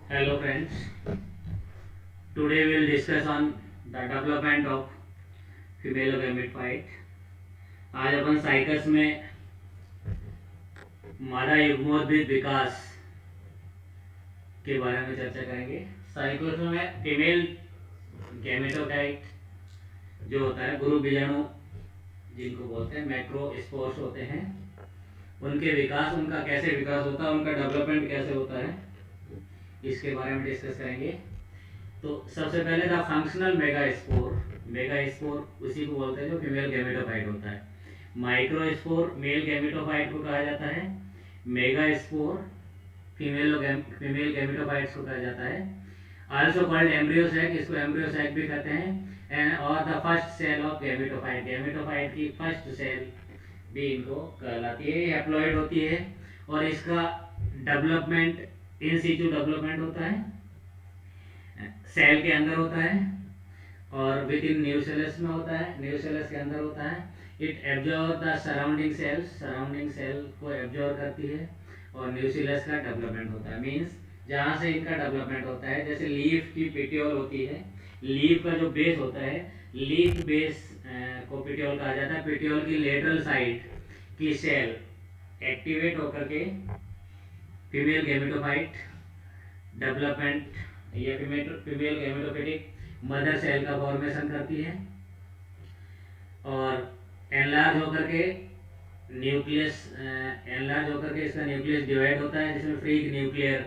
Hello friends, today we will discuss on the development of female gametophyte. आज अपन cycas में मादा युग्मोद्भिद विकास के बारे में चर्चा करेंगे। साइकस में फीमेल गैमेटोफाइट जो होता है गुरु बीजाणु जिनको बोलते हैं मैक्रोस्पोर्स होते हैं, उनके विकास, उनका कैसे विकास होता है, उनका डेवलपमेंट कैसे होता है, इसके बारे में डिस्कस करेंगे। तो सबसे पहले था फंक्शनल मेगास्पोर। मेगास्पोर उसी को बोलते हैं जो फीमेल गैमेटोफाइट होता है। माइक्रोस्पोर मेल गैमेटोफाइट को कहा जाता है। मेगास्पोर फीमेल गैमेटोफाइट्स को कहा जाता है। आल्सो कॉल्ड एम्ब्रियो सैक, इसको एम्ब्रियो सैक भी कहते हैं। एंड और the first cell of gametophyte, gametophyte की फर्स्ट सेल भी इनको कहलाती है। ये हैप्लॉइड होती है और इसका डेवलपमेंट इन सिचु डेवलपमेंट होता है, सेल के अंदर होता है और विद इन न्यूसेलस में होता है, न्यूसेलस के अंदर होता है। It absorb the surrounding cells, surrounding cell को एब्जॉर्ब करती है और न्यूसेलस का डेवलपमेंट होता है। मींस जहाँ से इनका डेवलपमेंट होता है, जैसे लीफ की पिटियोल होती है, लीफ का जो बेस होता है, लीफ बेस को पिटियोल कहा जाता है। पिटियोल की लेटरल साइड की सेल एक्टिवेट होकर के फीमेल गैमेटोफाइट डेवलपमेंट या फीमेल गैमेटोफिटिक मदर सेल का फॉर्मेशन करती है और एनलार्ज होकर के न्यूक्लियस एनलार्ज होकर के इसका न्यूक्लियस डिवाइड होता है, जिसमें फ्री न्यूक्लियर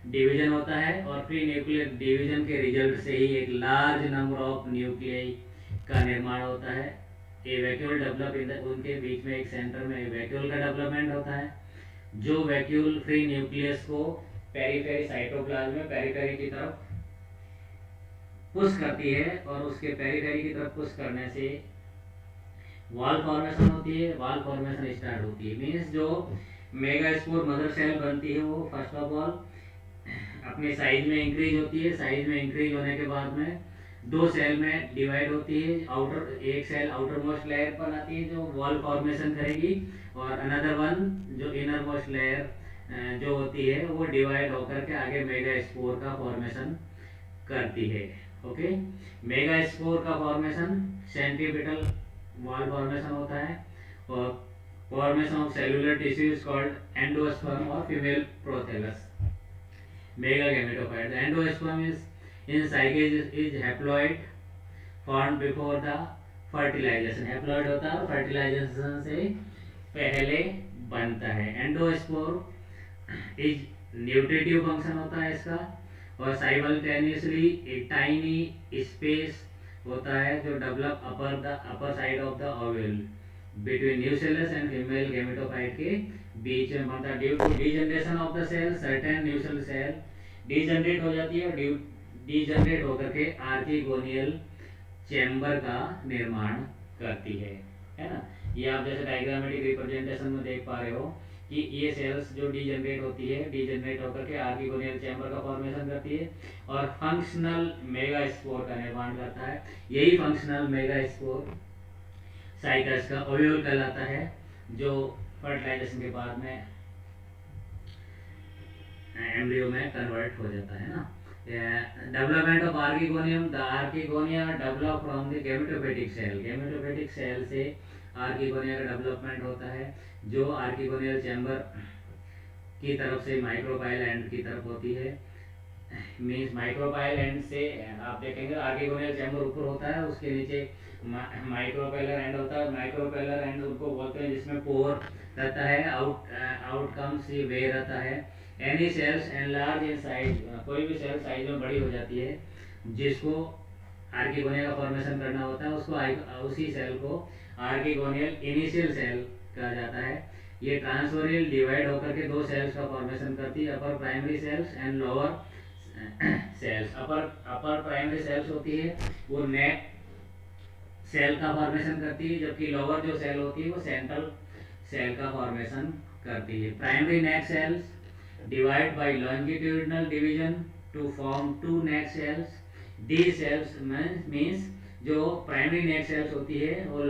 डिवीजन होता है और फ्री न्यूक्लियर डिवीजन के रिजल्ट से ही एक लार्ज नंबर ऑफ न्यूक्लियाई का निर्माण होता है। ए वैक्यूल डेवलप इन उनके बीच में एक सेंटर में वैक्यूल का डेवलपमेंट होता है, जो वैक्यूल फ्री न्यूक्लियस को पेरीफेरी साइटोप्लाज्म में पेरीफेरी की तरफ पुश करती है और उसके पेरीफेरी की तरफ पुश करने से वॉल फॉर्मेशन होती है, वॉल फॉर्मेशन स्टार्ट होती है। मीन्स जो मेगास्पोर मदर सेल बनती है वो फर्स्ट ऑफ ऑल अपने साइज में इंक्रीज होती है। साइज में इंक्रीज होने के बाद में दो सेल में डिवाइड होती है। आउटर एक सेल आउटर मोस्ट लेयर बनाती है जो वॉल फॉर्मेशन करेगी और अनदर वन जो इनर मोस्ट लेयर जो होती है वो डिवाइड होकर के आगे मेगास्पोर का फॉर्मेशन करती है। ओके, मेगास्पोर का फॉर्मेशन सेंट्रीपिटल वॉल फॉर्मेशन होता है और formation of cellular tissue is called endosperm और female prothallus mega gametophyte. The endosperm is in zygote is haploid formed before the fertilization. Haploid होता है और fertilization से पहले बनता है। एंडोस्पोर इज न्यूट्रिटिव फंक्शन होता है इसका और साइमल्टेनियसली एक टाइनी स्पेस होता है जो develop upper side of the ovule between nucellus and female gametophyte के बीच में बनता है। Due to degeneration of the cell certain nucellar cell degenerate हो जाती है और डीजनरेट होकर के आर्किगोनियल चैम्बर का निर्माण करती है ना। ये आप जैसे डायग्रामेटिक रिप्रेजेंटेशन में देख पा रहे हो कि ये सेल्स जो डीजनरेट होती है, डीजनरेट होकर के आर्किगोनियल चैम्बर का फॉर्मेशन करती है और फंक्शनल मेगास्पोर का निर्माण करता है। यही फंक्शनल मेगास्पोर साइकस का ओव्यूल कहलाता है जो फर्टिलाइजेशन के बाद में एम्ब्रियो में कन्वर्ट हो जाता है ना। Development of archegonium, the archegonia develop from the gametophytic cell, gametophytic cell से आर्किगोनिया का डेवलपमेंट होता है जो आर्किगोनियल चैम्बर की तरफ से माइक्रोपाइल एंड की तरफ होती है। मीन्स माइक्रोपाइल एंड से आप देखेंगे आर्किगोनियल चैम्बर ऊपर होता है, उसके नीचे माइक्रोपेलर एंड होता है। माइक्रोपेलर एंड उनको बोलते हैं जिसमें पोर रहता है, आउटकम्स वे रहता है। Any cells enlarge in size, कोई भी सेल साइज में बड़ी हो जाती है जिसको आर्किगोनिया का फॉर्मेशन करना होता है, उसको उसी सेल को आर्किगोनियल इनिशियल सेल कहा जाता है। ये ट्रांसफोरियल डिवाइड होकर के दो सेल्स का फॉर्मेशन करती है, upper primary cells and lower cells. Upper primary cells होती है वो नेक सेल का फॉर्मेशन करती है, जबकि लोअर जो सेल होती है वो सेंट्रल सेल का फॉर्मेशन करती है। Primary neck cells divide by longitudinal division to form two neck cells. The cells means जो प्राइमरी नेक सेल्स होती है वो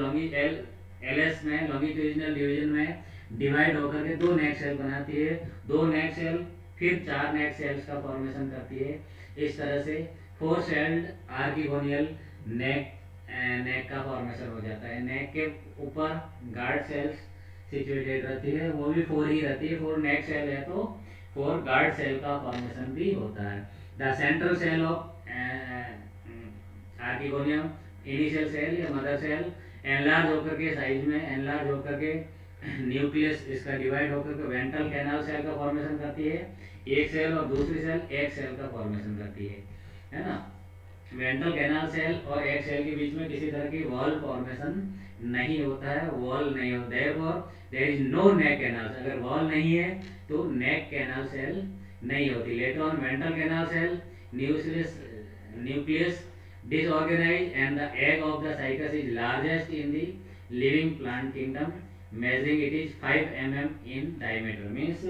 एलएस में लॉन्गिट्यूडिनल डिवीजन में डिवाइड होकर के दो नेक सेल बनाती है। दो नेक सेल फिर 4 नेक सेल्स का फॉर्मेशन करती है। इस तरह से 4 सेल्ड आर्किगोनियल नेक नेक का फॉर्मेशन हो जाता है। नेक के ऊपर गार्ड सेल्स सिचुएटेड रहती है, वो भी 4 ही रहती है। 4 नेक सेल है तो 4 गार्ड सेल का फॉर्मेशन भी होता है। The central cell of archegonium, initial cell या मदर सेल, एनलार्ज होकर के साइज में एनलार्ज होकर के न्यूक्लियस इसका डिवाइड होकर के वेंट्रल कैनाल सेल का फॉर्मेशन करती है। एक सेल और दूसरी सेल एक सेल का फॉर्मेशन करती है ना। वेंट्रल कैनाल सेल और एक सेल के बीच में किसी तरह की वॉल फॉर्मेशन नहीं होता है, वॉल नहीं होता है, और there is no neck canal. अगर वॉल नहीं है तो नेक कैनाल सेल नहीं होती। Later on ventral canal cell nucleus disorganized and the egg of the cycas is largest in the living plant kingdom, measuring it is 5 mm in diameter। means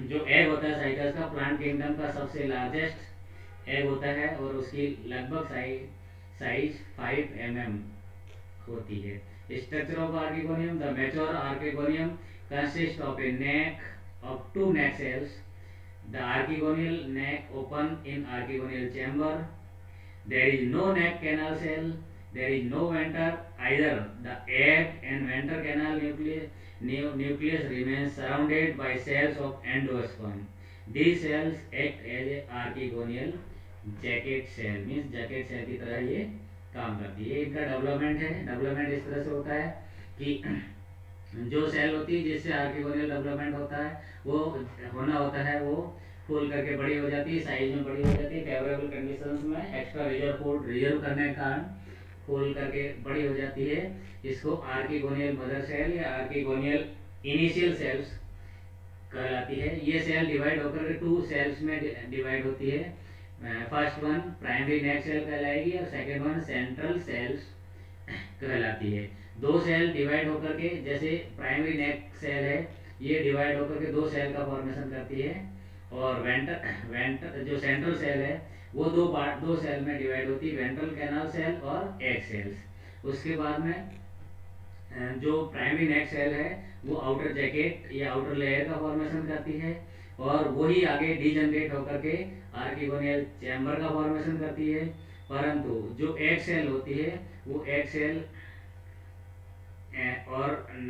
जो egg होता है cycas का plant kingdom का सबसे largest egg होता है और उसकी लगभग साइज 5 mm होती है। Structure of archegonium, the mature archegonium consist of a neck of 2 neck cells. The archegonial neck open in archegonial chamber. There is no neck canal cell. There is no venter either. The egg and venter canal nucleus remains surrounded by cells of endosperm. These cells act as a archegonial jacket cell, means jacket cell की तरह ये काम करती है। इनका development है। Development इस तरह से होता है कि जो सेल होती है जिससे आर्किगोनियल डेवलपमेंट होता है वो होना होता है, वो फूल करके बड़ी हो जाती है, साइज में बड़ी हो जाती है। फेवरेबल कंडीशंस में एक्स्ट्रा रिजर्व फूड रिजर्व करने के कारण फूल करके बड़ी हो जाती है। इसको आर्किगोनियल मदर सेल या आर्किगोनियल इनिशियल सेल्स कहलाती है। ये सेल डिवाइड होकर के 2 सेल्स में डिवाइड होती है। फर्स्ट वन प्राइमरी नेक सेल कहलाएगी और सेकेंड वन सेंट्रल सेल्स कहलाती है। 2 सेल डिवाइड होकर के, जैसे प्राइमरी नेक सेल है ये डिवाइड होकर के 2 सेल का फॉर्मेशन करती है, और वेंटर जो सेंट्रल सेल है वो 2 सेल में डिवाइड होती है, वेंट्रल कैनाल सेल और एग सेल्स। उसके बाद में जो प्राइमरी नेक सेल है वो आउटर जैकेट या आउटर लेयर का फॉर्मेशन करती है, और वही आगे डीजनरेट होकर के आर्किगोनियल चैम्बर का फॉर्मेशन करती है। परंतु जो एग सेल होती है वो एग सेल और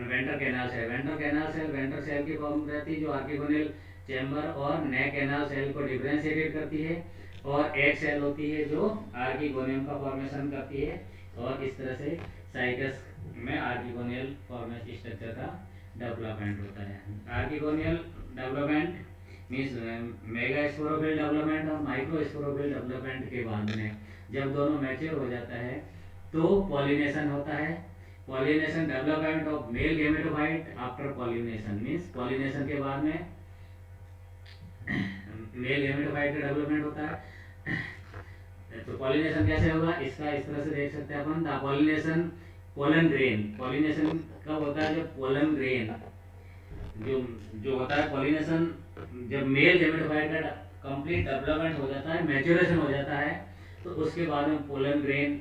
वेंटर सेल की फॉर्म रहती है जो आर्किगोनियल चैम्बर और नेक कैनाल सेल को डिफरेंशिएट करती है, और एग सेल होती है जो आर्किगोनियम का फॉर्मेशन करती है। और इस तरह से साइकस में आर्किगोनियल फॉर्मेशन स्ट्रक्चर का डेवलपमेंट होता है। Archegonial development means mega sporophyll development और माइक्रो स्पोरोफिल डेवलपमेंट के बाद में जब दोनों मैच्योर हो जाता है तो पॉलिनेशन होता है। Pollination development of male gametophyte after pollination, means pollination के बाद में मेल गेमेटोफाइट का डेवलपमेंट होता है। तो पॉलिनेशन कैसे होगा इसका इस तरह से देख सकते हैं अपन। The pollination pollen grain, pollination कब होता है जब पोलन ग्रेन जो जो होता है पॉलिनेशन जब मेल गेमेटोफाइट का कंप्लीट डेवलपमेंट हो जाता है, मैच्योरेशन हो जाता है, तो उसके बाद में पोलन ग्रेन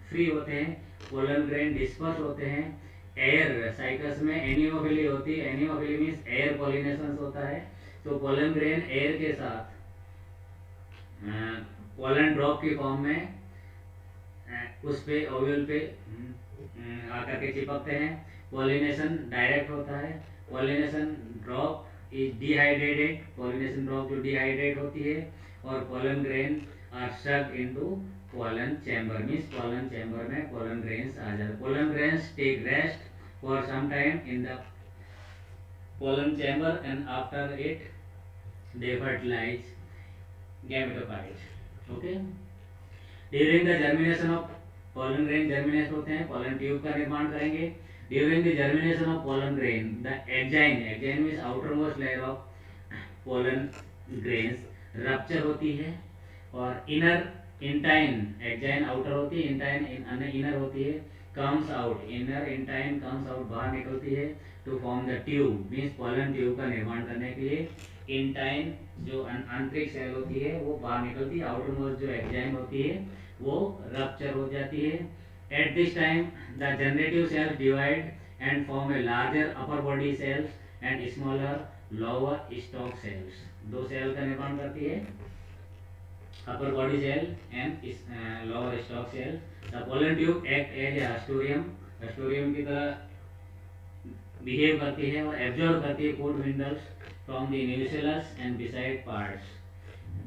फ्री होते हैं, पोलन ग्रेन डिस्पर्स होते हैं। एयर साइकस में एनिमोफिली होती है, एनिमोफिली मीन्स एयर पॉलिनेशन होता है। तो पोलन ग्रेन एयर के साथ पोलन ड्रॉप की फॉर्म में उस पे ओव्यूल पे आकर के चिपकते हैं। पॉलिनेशन डायरेक्ट होता है। Pollination drop is dehydrated, pollination drop जो डिहाइड्रेट होती है, और pollen grain are stuck into pollen chamber, means pollen chamber में पोलन ग्रेन्स आ जाते हैं। Pollen grains take rest for some time in the pollen chamber and after it they fertilize gametophytes। okay, during the germination of pollen grain germinate होते हैं, pollen tube का निर्माण करेंगे। during the germination of pollen grain the exine means outermost layer of pollen grains rupture होती है, और inner intine exine outer होती है, intine inner होती है, comes out inner intine comes out बाहर निकलती है to form the tube, means pollen tube का निर्माण करने के लिए इंटाइन जो आंतरिक सेल होती है वो बाहर निकलती है, आउटर मोस्ट जो एक्साइन होती है वो रप्चर हो जाती है। At this time the generative cells divide and form a larger upper body cells and smaller lower stalk cells. दो सेल का निर्माण करती है, upper body cell and lower stalk cell. The pollen tube act as a haustorium, haustorium की तरह behave करती है और एब्जॉर्ब करती है food minerals from the nucellus and beside parts.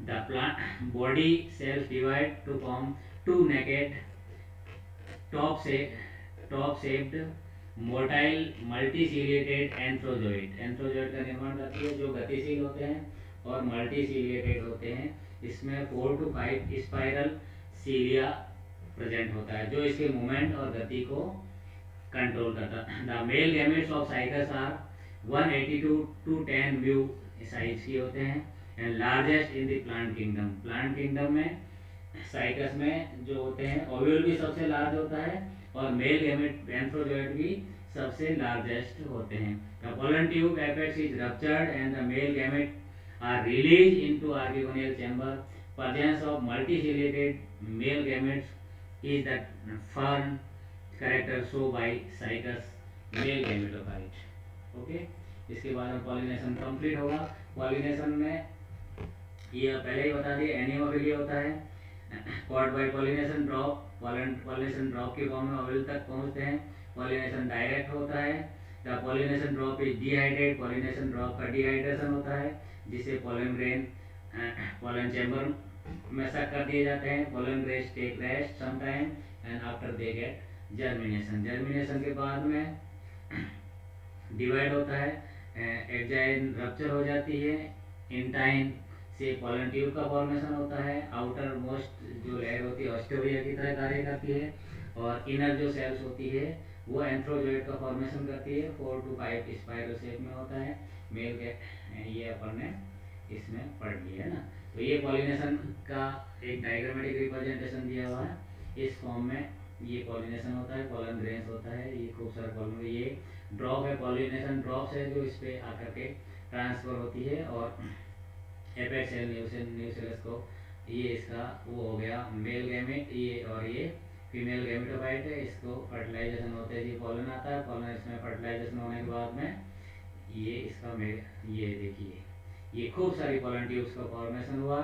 The plant body cells divide to form two naked top से top shaped motile मल्टीसिलिएटेड एंथ्रोजोइड, एंथ्रोजोइड का निर्माण करती है जो गतिशील होते हैं और मल्टीसिलिएटेड होते हैं। इसमें 4 to 5 स्पाइरल सीलिया प्रेजेंट होता है जो इसके मूवमेंट और गति को कंट्रोल करता है। The male gametes of Cycas are 182 to 10 mu size के होते हैं and largest in the plant kingdom. Plant kingdom में साइकस में जो होते हैं ओव्यूल भी सबसे लार्ज होता है और मेल गैमेट एंथ्रोजोइड भी सबसे लार्जेस्ट होते हैं। The pollen tube apex is ruptured and the male gamete are released into archegonial chamber. Presence of multiciliated male gametes is the fern character shown by cycas male gametophyte. Okay, इसके बाद में pollination complete होगा। Pollination में ये पहले ही बता दिए एनिमोफिलिया होता है, caught by pollination drop, pollination drop के फॉर्म में ओवल तक पहुंचते हैं। पॉलिनेशन डायरेक्ट होता है। The pollination drop is dehydrate, pollination drop का डिहाइड्रेशन होता है जिससे पोलन ग्रेन पोलन चैम्बर में सक कर दिए जाते हैं। Pollen grains take rest some time and after they get germination. Germination के बाद में डिवाइड होता है, एग्जाइन रप्चर हो जाती है, इंटाइन से पोलन ट्यूब का फॉर्मेशन होता है। आउटर मोस्ट जो लेयर होती है ऑस्टोरिया की तरह कार्य करती है और इनर जो सेल्स होती है वो एंथ्रोजोइड का फॉर्मेशन करती है। 4 to 5 स्पाइरल शेप में होता है। मेल के ये अपन ने इसमें पढ़ लिया है ना। तो ये पॉलिनेशन का एक डायग्रामेटिक रिप्रेजेंटेशन दिया हुआ है। इस फॉर्म में ये पॉलिनेशन होता है, पोलन ग्रेन्स होता है, ये खूब सारा पोलन, ये ड्रॉप है, पॉलिनेशन ड्रॉप्स है जो इस पे आकर के ट्रांसफर होती है और एपेक्स है न्यूसेलस को, ये इसका वो हो गया मेल गैमेट, ये और ये फीमेल गैमेटोफाइट है। इसको फर्टिलाइजेशन होते हैं, ये पॉलन आता है, पॉलन इसमें फर्टिलाइजेशन होने के बाद में ये इसका ये देखिए ये खूब सारी पोलन ट्यूब्स का फॉर्मेशन हुआ।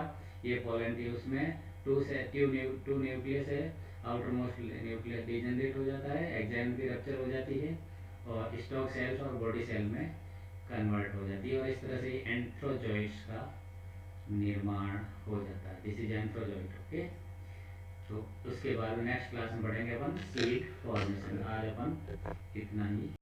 ये पोलन ट्यूब्स में टू न्यूक्लियस है, आउटर मोस्ट न्यूक्लियस डिजेनरेट हो जाता है, एक्साइन की रप्चर हो जाती है और स्टॉक सेल्स और बॉडी सेल में कन्वर्ट हो जाती है और इस तरह से एंथ्रोजोइड्स का निर्माण हो जाता है। This is एंथ्रोजोइड। ओके, तो उसके बाद नेक्स्ट क्लास में पढ़ेंगे अपन सीड फॉर्मेशन। आज अपन इतना ही